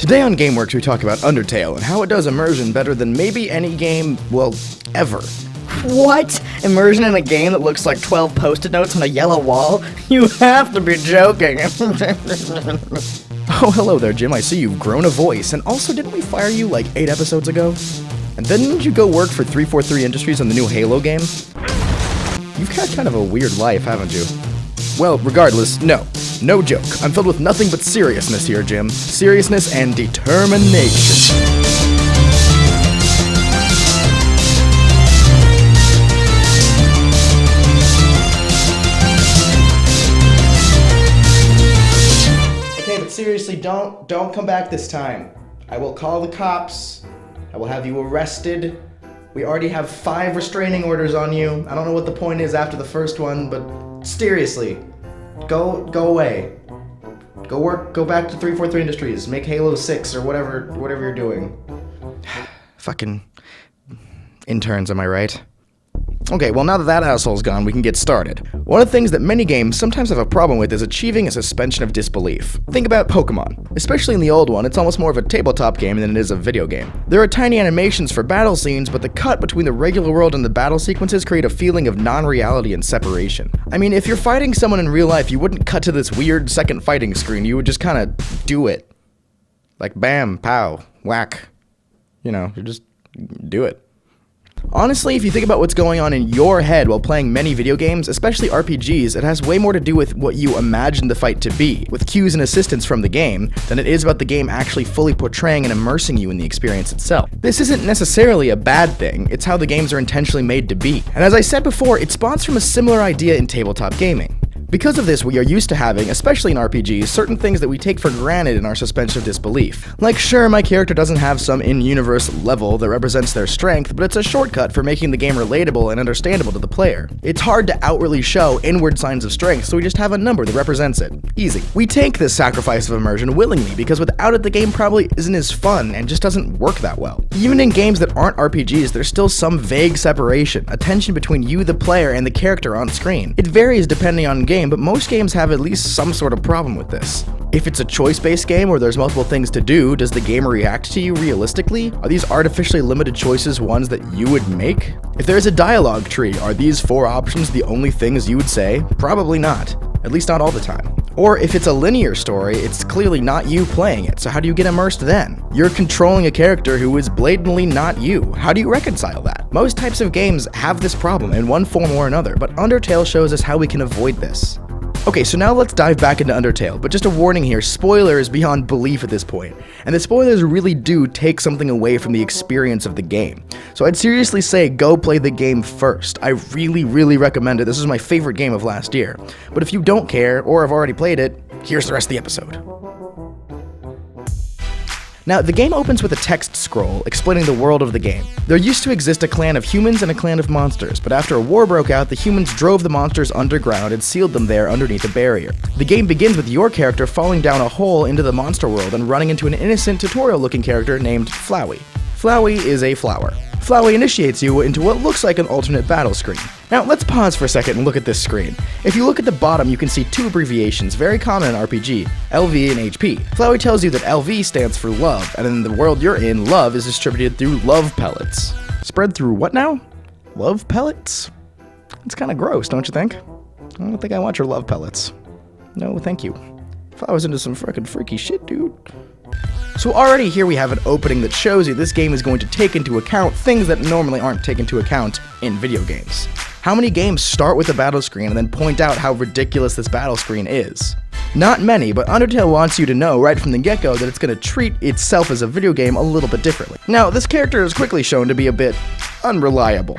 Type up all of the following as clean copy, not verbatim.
Today on GameWorks we talk about Undertale and how it does immersion better than maybe any game, well, ever. What? Immersion in a game that looks like 12 post-it notes on a yellow wall? You have to be joking. Oh, hello there, Jim. I see you've grown a voice. And also, didn't we fire you like 8 episodes ago? And then didn't you go work for 343 Industries on the new Halo game? You've had kind of a weird life, haven't you? Well, regardless, no joke. I'm filled with nothing but seriousness here, Jim. Seriousness and determination. Okay, but seriously, don't come back this time. I will call the cops. I will have you arrested. We already have 5 restraining orders on you. I don't know what the point is after the first one, but seriously, go away. Go back to 343 Industries. Make Halo 6 or whatever you're doing. Fucking interns, am I right? Okay, well now that asshole's gone, we can get started. One of the things that many games sometimes have a problem with is achieving a suspension of disbelief. Think about Pokemon. Especially in the old one, it's almost more of a tabletop game than it is a video game. There are tiny animations for battle scenes, but the cut between the regular world and the battle sequences create a feeling of non-reality and separation. I mean, if you're fighting someone in real life, you wouldn't cut to this weird second fighting screen, you would just kinda do it. Like bam, pow, whack. You just do it. Honestly, if you think about what's going on in your head while playing many video games, especially RPGs, it has way more to do with what you imagine the fight to be, with cues and assistance from the game, than it is about the game actually fully portraying and immersing you in the experience itself. This isn't necessarily a bad thing, it's how the games are intentionally made to be. And as I said before, it spawns from a similar idea in tabletop gaming. Because of this, we are used to having, especially in RPGs, certain things that we take for granted in our suspension of disbelief. Like, sure, my character doesn't have some in-universe level that represents their strength, but it's a shortcut for making the game relatable and understandable to the player. It's hard to outwardly show inward signs of strength, so we just have a number that represents it. Easy. We take this sacrifice of immersion willingly, because without it, the game probably isn't as fun and just doesn't work that well. Even in games that aren't RPGs, there's still some vague separation, a tension between you, the player, and the character on screen. It varies depending on game, but most games have at least some sort of problem with this. If it's a choice-based game where there's multiple things to do, does the game react to you realistically? Are these artificially limited choices ones that you would make? If there's a dialogue tree, are these 4 options the only things you would say? Probably not. At least not all the time. Or if it's a linear story, it's clearly not you playing it, so how do you get immersed then? You're controlling a character who is blatantly not you. How do you reconcile that? Most types of games have this problem in one form or another, but Undertale shows us how we can avoid this. Okay, so now let's dive back into Undertale, but just a warning here, spoilers beyond belief at this point. And the spoilers really do take something away from the experience of the game. So I'd seriously say go play the game first. I really recommend it. This is my favorite game of last year. But if you don't care, or have already played it, here's the rest of the episode. Now, the game opens with a text scroll explaining the world of the game. There used to exist a clan of humans and a clan of monsters, but after a war broke out, the humans drove the monsters underground and sealed them there underneath a barrier. The game begins with your character falling down a hole into the monster world and running into an innocent tutorial-looking character named Flowey. Flowey is a flower. Flowey initiates you into what looks like an alternate battle screen. Now, let's pause for a second and look at this screen. If you look at the bottom, you can see 2 abbreviations, very common in RPG, LV and HP. Flowey tells you that LV stands for love, and in the world you're in, love is distributed through love pellets. Spread through what now? Love pellets? It's kind of gross, don't you think? I don't think I want your love pellets. No, thank you. Flowey's into some frickin' freaky shit, dude. So already here we have an opening that shows you this game is going to take into account things that normally aren't taken into account in video games. How many games start with a battle screen and then point out how ridiculous this battle screen is? Not many, but Undertale wants you to know right from the get-go that it's going to treat itself as a video game a little bit differently. Now, this character is quickly shown to be a bit unreliable.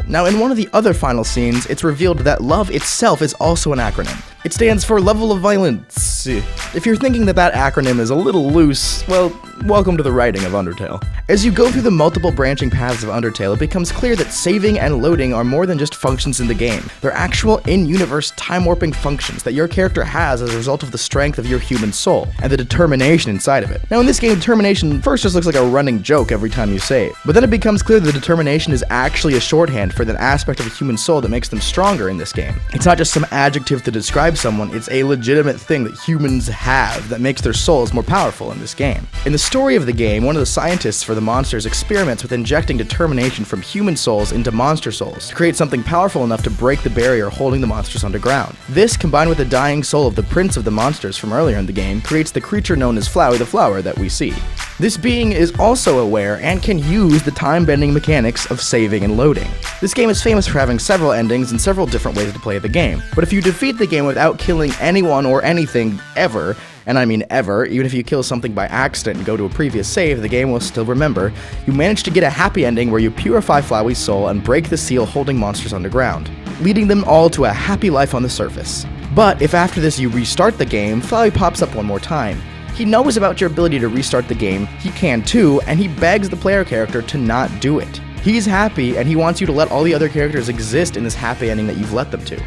Now, in one of the other final scenes, it's revealed that love itself is also an acronym. It stands for Level of Violence. If you're thinking that that acronym is a little loose, well, welcome to the writing of Undertale. As you go through the multiple branching paths of Undertale, it becomes clear that saving and loading are more than just functions in the game. They're actual in-universe time-warping functions that your character has as a result of the strength of your human soul, and the determination inside of it. Now in this game, determination first just looks like a running joke every time you save, but then it becomes clear that determination is actually a shorthand for the aspect of the human soul that makes them stronger in this game. It's not just some adjective to describe describe someone, it's a legitimate thing that humans have that makes their souls more powerful in this game. In the story of the game, one of the scientists for the monsters experiments with injecting determination from human souls into monster souls to create something powerful enough to break the barrier holding the monsters underground. This, combined with the dying soul of the prince of the monsters from earlier in the game, creates the creature known as Flowey the Flower that we see. This being is also aware and can use the time-bending mechanics of saving and loading. This game is famous for having several endings and several different ways to play the game, but if you defeat the game without killing anyone or anything ever, and I mean ever, even if you kill something by accident and go to a previous save, the game will still remember, you manage to get a happy ending where you purify Flowey's soul and break the seal holding monsters underground, leading them all to a happy life on the surface. But if after this you restart the game, Flowey pops up one more time. He knows about your ability to restart the game, he can too, and he begs the player character to not do it. He's happy, and he wants you to let all the other characters exist in this happy ending that you've let them to.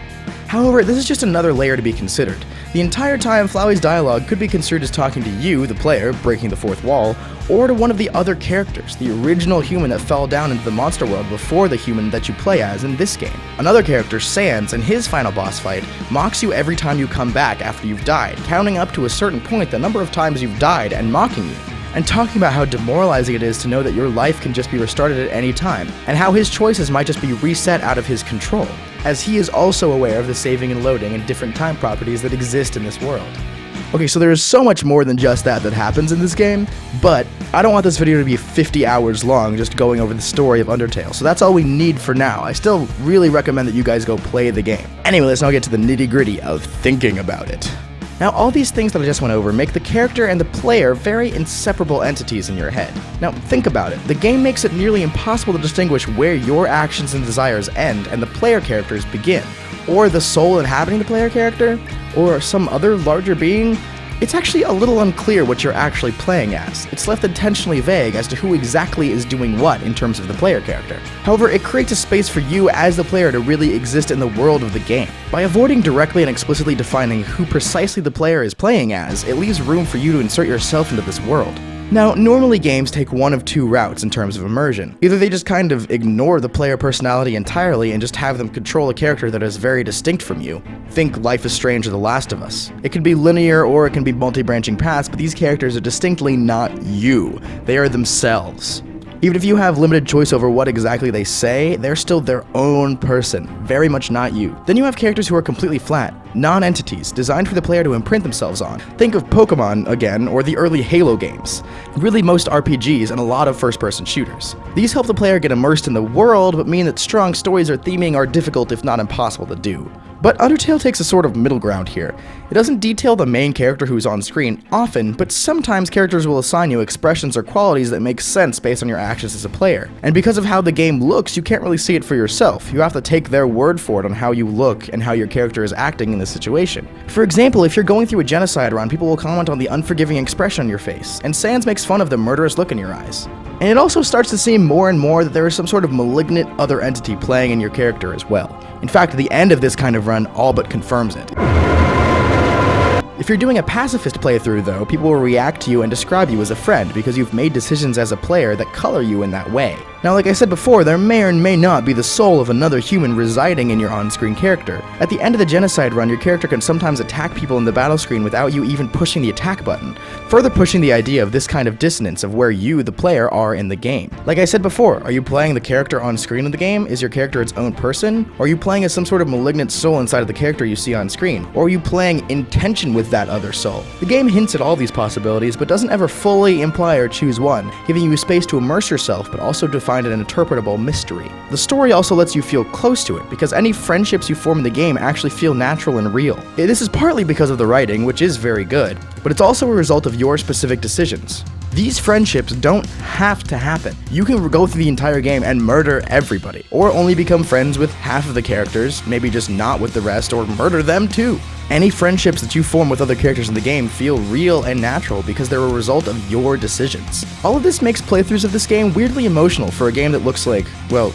However, this is just another layer to be considered. The entire time, Flowey's dialogue could be construed as talking to you, the player, breaking the fourth wall, or to one of the other characters, the original human that fell down into the monster world before the human that you play as in this game. Another character, Sans, in his final boss fight, mocks you every time you come back after you've died, counting up to a certain point the number of times you've died and mocking you, and talking about how demoralizing it is to know that your life can just be restarted at any time, and how his choices might just be reset out of his control, as he is also aware of the saving and loading and different time properties that exist in this world. Okay, so there is so much more than just that happens in this game, but I don't want this video to be 50 hours long just going over the story of Undertale, so that's all we need for now. I still really recommend that you guys go play the game. Anyway, let's now get to the nitty-gritty of thinking about it. Now, all these things that I just went over make the character and the player very inseparable entities in your head. Now, think about it. The game makes it nearly impossible to distinguish where your actions and desires end and the player characters begin, or the soul inhabiting the player character, or some other larger being. It's actually a little unclear what you're actually playing as. It's left intentionally vague as to who exactly is doing what in terms of the player character. However, it creates a space for you as the player to really exist in the world of the game. By avoiding directly and explicitly defining who precisely the player is playing as, it leaves room for you to insert yourself into this world. Now, normally games take one of two routes in terms of immersion. Either they just kind of ignore the player personality entirely and just have them control a character that is very distinct from you. Think Life is Strange or The Last of Us. It can be linear or it can be multi-branching paths, but these characters are distinctly not you. They are themselves. Even if you have limited choice over what exactly they say, they're still their own person, very much not you. Then you have characters who are completely flat, non-entities, designed for the player to imprint themselves on. Think of Pokemon, again, or the early Halo games. Really most RPGs and a lot of first-person shooters. These help the player get immersed in the world, but mean that strong stories or theming are difficult if not impossible to do. But Undertale takes a sort of middle ground here. It doesn't detail the main character who's on screen often, but sometimes characters will assign you expressions or qualities that make sense based on your actions as a player. And because of how the game looks, you can't really see it for yourself. You have to take their word for it on how you look and how your character is acting in this situation. For example, if you're going through a genocide run, people will comment on the unforgiving expression on your face, and Sans makes fun of the murderous look in your eyes. And it also starts to seem more and more that there is some sort of malignant other entity playing in your character as well. In fact, the end of this kind of run all but confirms it. If you're doing a pacifist playthrough though, people will react to you and describe you as a friend because you've made decisions as a player that color you in that way. Now, like I said before, there may or may not be the soul of another human residing in your on-screen character. At the end of the genocide run, your character can sometimes attack people in the battle screen without you even pushing the attack button, further pushing the idea of this kind of dissonance of where you, the player, are in the game. Like I said before, are you playing the character on screen in the game? Is your character its own person? Or are you playing as some sort of malignant soul inside of the character you see on screen? Or are you playing in tension with that other soul? The game hints at all these possibilities, but doesn't ever fully imply or choose one, giving you space to immerse yourself, but also to find an interpretable mystery. The story also lets you feel close to it, because any friendships you form in the game actually feel natural and real. This is partly because of the writing, which is very good, but it's also a result of your specific decisions. These friendships don't have to happen. You can go through the entire game and murder everybody, or only become friends with half of the characters, maybe just not with the rest, or murder them too. Any friendships that you form with other characters in the game feel real and natural because they're a result of your decisions. All of this makes playthroughs of this game weirdly emotional for a game that looks like, well,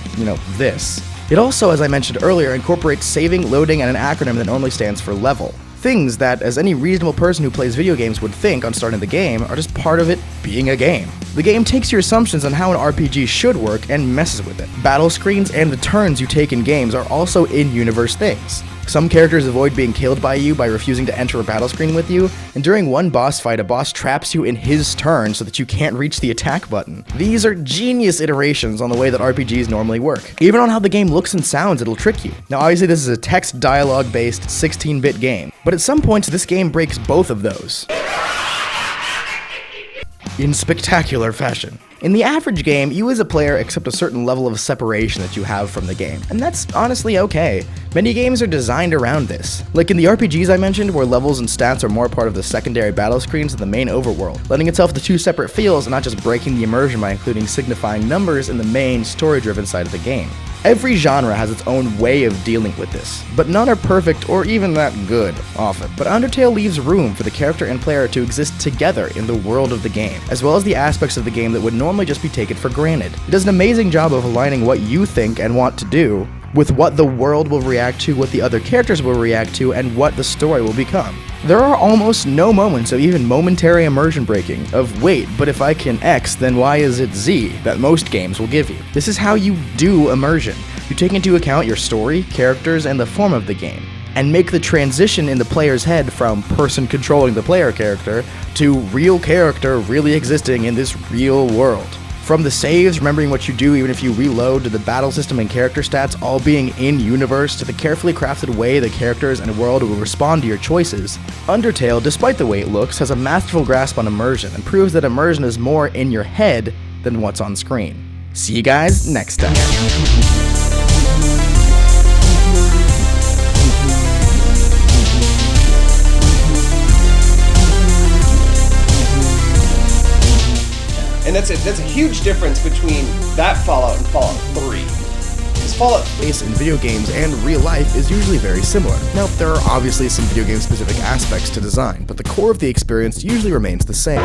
this. It also, as I mentioned earlier, incorporates saving, loading, and an acronym that normally stands for level. Things that, as any reasonable person who plays video games would think on starting the game, are just part of it being a game. The game takes your assumptions on how an RPG should work and messes with it. Battle screens and the turns you take in games are also in-universe things. Some characters avoid being killed by you by refusing to enter a battle screen with you, and during one boss fight, a boss traps you in his turn so that you can't reach the attack button. These are genius iterations on the way that RPGs normally work. Even on how the game looks and sounds, it'll trick you. Now obviously this is a text dialogue-based 16-bit game, but at some points this game breaks both of those in spectacular fashion. In the average game, you as a player accept a certain level of separation that you have from the game, and that's honestly okay. Many games are designed around this. Like in the RPGs I mentioned, where levels and stats are more part of the secondary battle screens than the main overworld, lending itself to two separate feels and not just breaking the immersion by including signifying numbers in the main story-driven side of the game. Every genre has its own way of dealing with this, but none are perfect or even that good, often. But Undertale leaves room for the character and player to exist together in the world of the game, as well as the aspects of the game that would normally just be taken for granted. It does an amazing job of aligning what you think and want to do with what the world will react to, what the other characters will react to, and what the story will become. There are almost no moments of even momentary immersion breaking, of wait, but if I can X, then why is it Z, that most games will give you. This is how you do immersion. You take into account your story, characters, and the form of the game, and make the transition in the player's head from person controlling the player character to real character really existing in this real world. From the saves, remembering what you do even if you reload, to the battle system and character stats all being in-universe, to the carefully crafted way the characters and world will respond to your choices, Undertale, despite the way it looks, has a masterful grasp on immersion and proves that immersion is more in your head than what's on screen. See you guys next time. And that's a huge difference between that Fallout and Fallout 3. Because Fallout Space in video games and real life is usually very similar. Now, there are obviously some video game specific aspects to design, but the core of the experience usually remains the same.